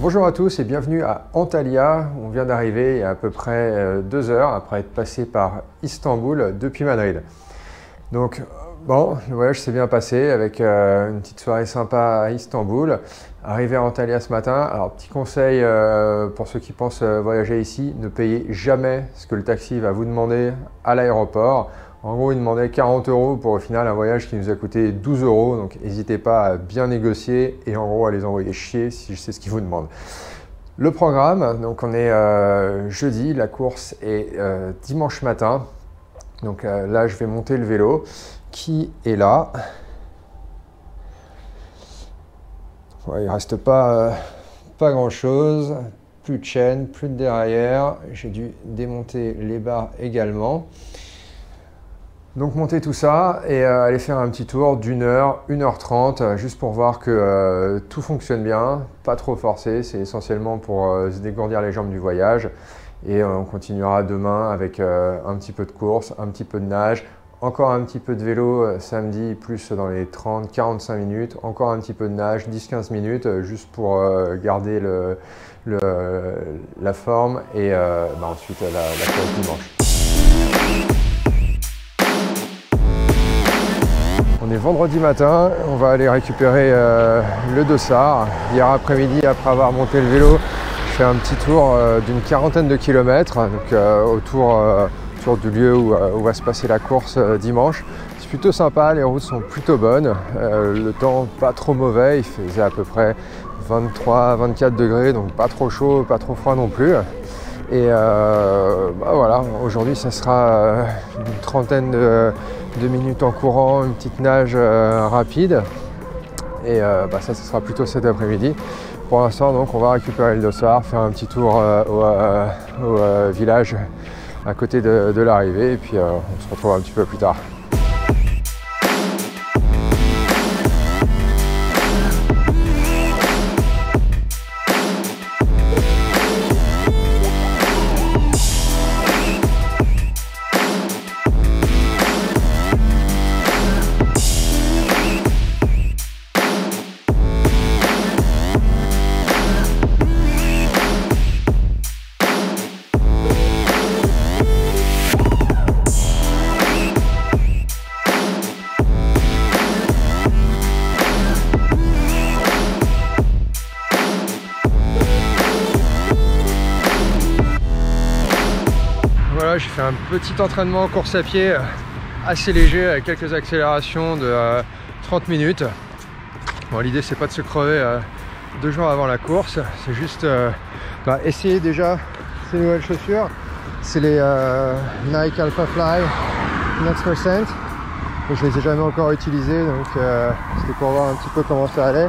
Bonjour à tous et bienvenue à Antalya. On vient d'arriver il y a à peu près 2 heures après être passé par Istanbul depuis Madrid. Donc bon, le voyage s'est bien passé avec une petite soirée sympa à Istanbul. Arrivé à Antalya ce matin, alors petit conseil pour ceux qui pensent voyager ici, ne payez jamais ce que le taxi va vous demander à l'aéroport. En gros, il demandait 40 € pour au final un voyage qui nous a coûté 12 €. Donc n'hésitez pas à bien négocier et en gros à les envoyer chier si je sais ce qu'ils vous demandent. Le programme, donc on est jeudi, la course est dimanche matin. Donc là, je vais monter le vélo qui est là. Ouais, il ne reste pas grand chose. Plus de chaîne, plus de déraillère. J'ai dû démonter les barres également. Donc monter tout ça et aller faire un petit tour d'1 heure, 1h30, juste pour voir que tout fonctionne bien, pas trop forcé, c'est essentiellement pour se dégourdir les jambes du voyage. Et on continuera demain avec un petit peu de course, un petit peu de nage, encore un petit peu de vélo samedi, plus dans les 30-45 minutes, encore un petit peu de nage, 10-15 minutes, juste pour garder la forme et ensuite la course dimanche. On est vendredi matin, on va aller récupérer le dossard. Hier après-midi, après avoir monté le vélo, je fais un petit tour d'une 40aine de kilomètres donc, autour du lieu où va se passer la course dimanche. C'est plutôt sympa, les routes sont plutôt bonnes, le temps pas trop mauvais, il faisait à peu près 23-24 degrés, donc pas trop chaud, pas trop froid non plus. Et voilà, aujourd'hui ça sera une trentaine de minutes en courant, une petite nage rapide. Et ça sera plutôt cet après-midi. Pour l'instant, donc, on va récupérer le dossard, faire un petit tour au village à côté de l'arrivée. Et puis on se retrouve un petit peu plus tard. Voilà, j'ai fait un petit entraînement en course à pied assez léger avec quelques accélérations de 30 minutes. Bon, l'idée c'est pas de se crever 2 jours avant la course, c'est juste essayer déjà ces nouvelles chaussures. C'est les Nike Alpha Fly Next Percent. Je les ai jamais encore utilisées, donc c'était pour voir un petit peu comment ça allait.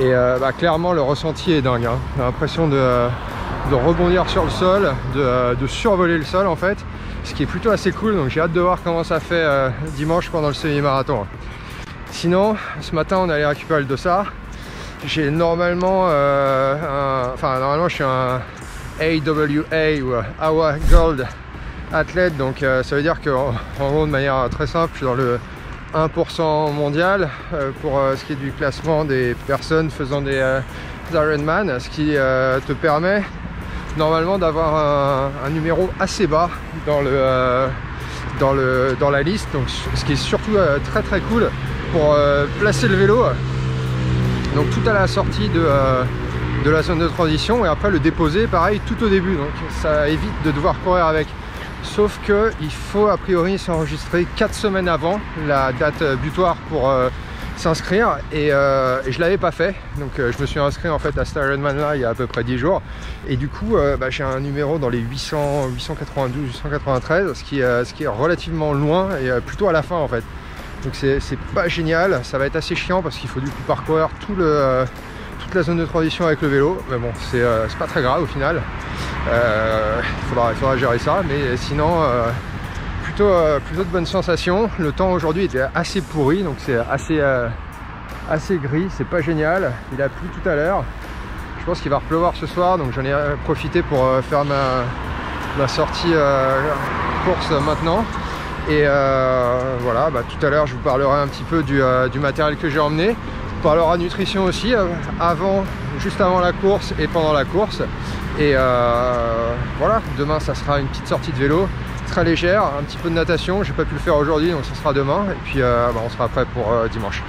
Et clairement le ressenti est dingue, hein. J'ai l'impression de rebondir sur le sol, de survoler le sol en fait, ce qui est plutôt assez cool, donc j'ai hâte de voir comment ça fait dimanche pendant le semi-marathon. Sinon, ce matin on allait récupérer le dossard. J'ai normalement, normalement je suis un AWA ou AWA Gold athlète, donc ça veut dire qu'en gros de manière très simple, je suis dans le 1% mondial pour ce qui est du classement des personnes faisant des Ironman, ce qui te permet normalement d'avoir un numéro assez bas dans la liste, donc ce qui est surtout très cool pour placer le vélo, donc tout à la sortie de la zone de transition, et après le déposer pareil tout au début, donc ça évite de devoir courir avec. Sauf que il faut a priori s'enregistrer 4 semaines avant la date butoir pour s'inscrire, et je l'avais pas fait, donc je me suis inscrit en fait à cet Ironman là il y a à peu près 10 jours, et du coup j'ai un numéro dans les 892, 893, ce qui est relativement loin et plutôt à la fin en fait, donc c'est pas génial. Ça va être assez chiant parce qu'il faut du coup parcourir toute la zone de transition avec le vélo, mais bon c'est pas très grave au final. Il faudra gérer ça, mais sinon plutôt de bonnes sensations. Le temps aujourd'hui était assez pourri, donc c'est assez gris, c'est pas génial. Il a plu tout à l'heure, je pense qu'il va repleuvoir ce soir, donc j'en ai profité pour faire ma sortie course maintenant. Et voilà, tout à l'heure je vous parlerai un petit peu du matériel que j'ai emmené. parlera nutrition aussi, juste avant la course et pendant la course. Et voilà, demain ça sera une petite sortie de vélo, très légère, un petit peu de natation. J'ai pas pu le faire aujourd'hui, donc ça sera demain. Et puis on sera prêt pour dimanche.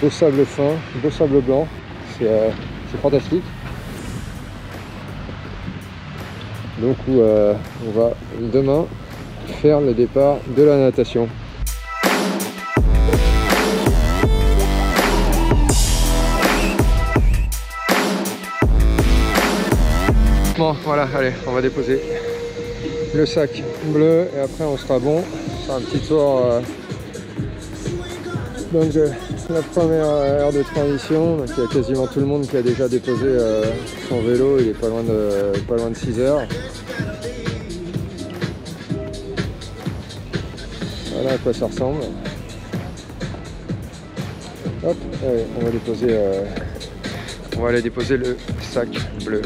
Beau sable fin, beau sable blanc, c'est fantastique. Donc on va demain faire le départ de la natation. Bon voilà, allez, on va déposer le sac bleu et après on sera bon. Faire un petit tour donc la première heure de transition. Donc il y a quasiment tout le monde qui a déjà déposé son vélo, il est pas loin de 6 heures. Voilà à quoi ça ressemble. Hop, allez, on va aller déposer le sac bleu.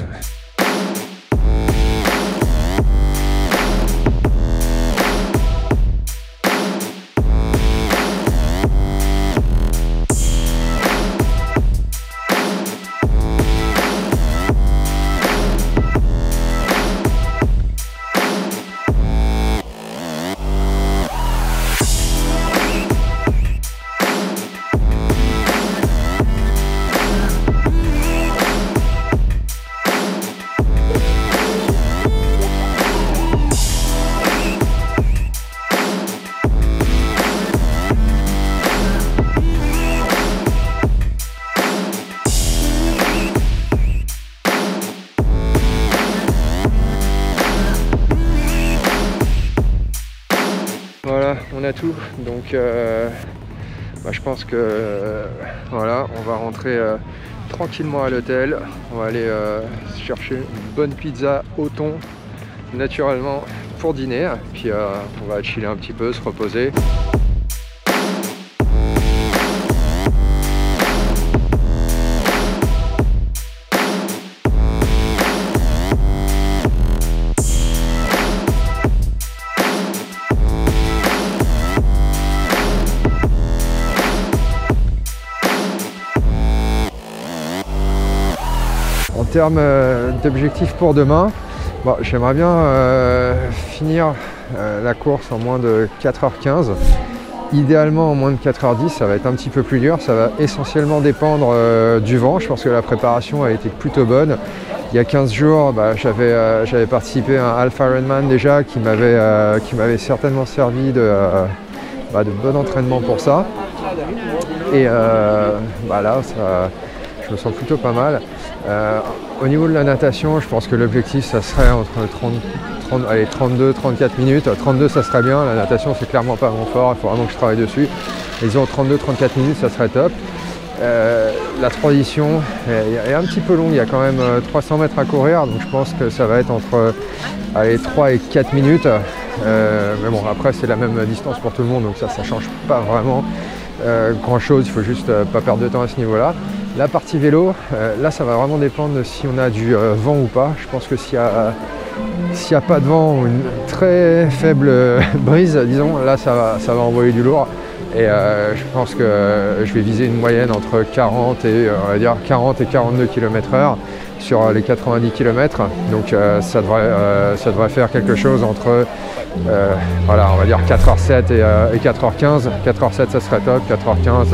Voilà, on a tout, donc je pense que voilà, on va rentrer tranquillement à l'hôtel. On va aller chercher une bonne pizza au thon naturellement pour dîner, puis on va chiller un petit peu, se reposer. En termes d'objectifs pour demain, bon, j'aimerais bien finir la course en moins de 4h15. Idéalement en moins de 4h10, ça va être un petit peu plus dur. Ça va essentiellement dépendre du vent. Je pense que la préparation a été plutôt bonne. Il y a 15 jours, j'avais participé à un Half Ironman déjà qui m'avait certainement servi de bon entraînement pour ça. Et là, je me sens plutôt pas mal. Au niveau de la natation, je pense que l'objectif ça serait entre 32-34 minutes. 32 ça serait bien, la natation c'est clairement pas mon fort, il faut vraiment que je travaille dessus. Disons 32-34 minutes ça serait top. La transition est un petit peu longue, il y a quand même 300 mètres à courir, donc je pense que ça va être entre 3 et 4 minutes. Mais bon, après c'est la même distance pour tout le monde, donc ça change pas vraiment grand chose, il faut juste pas perdre de temps à ce niveau là. La partie vélo, là ça va vraiment dépendre de si on a du vent ou pas. Je pense que s'il n'y a pas de vent ou une très faible brise, disons, là ça va envoyer du lourd. Et je pense que je vais viser une moyenne entre 40 et 42 km/h sur les 90 km. Donc ça devrait faire quelque chose entre voilà, on va dire 4h07 et 4h15. 4h07 ça serait top, 4h15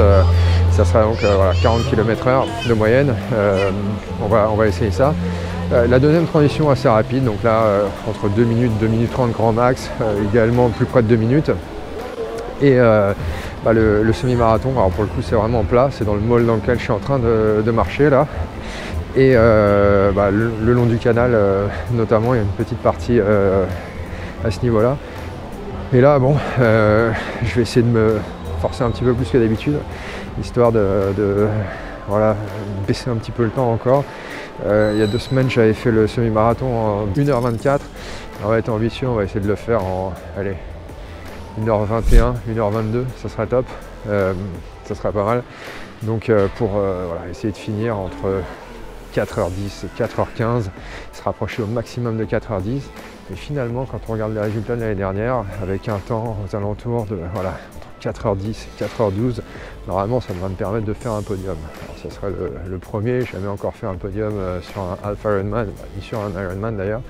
ça serait donc voilà, 40 km/h de moyenne. On va essayer ça. La deuxième transition assez rapide, donc là entre 2 minutes, 2 minutes 30 grand max, idéalement plus près de 2 minutes. Et le semi-marathon, alors pour le coup c'est vraiment plat, c'est dans le mall dans lequel je suis en train de marcher là. Et le long du canal notamment, il y a une petite partie à ce niveau là. Et là bon, je vais essayer de me forcer un petit peu plus que d'habitude, histoire de baisser un petit peu le temps encore. Il y a 2 semaines j'avais fait le semi-marathon en 1h24. On va être ambitieux, on va essayer de le faire en 1h21, 1h22, ça serait top, ça serait pas mal. Donc pour essayer de finir entre 4h10, 4h15, se rapprocher au maximum de 4h10. Et finalement, quand on regarde les résultats de l'année dernière, avec un temps aux alentours de voilà, 4h10 et 4h12, normalement ça devrait me permettre de faire un podium. Alors ça serait le premier, j'ai jamais encore fait un podium sur un Half Ironman, ni sur un Ironman d'ailleurs,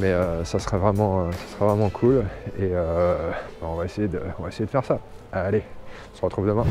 mais ça serait vraiment cool et on va essayer de faire ça. Allez, on se retrouve demain.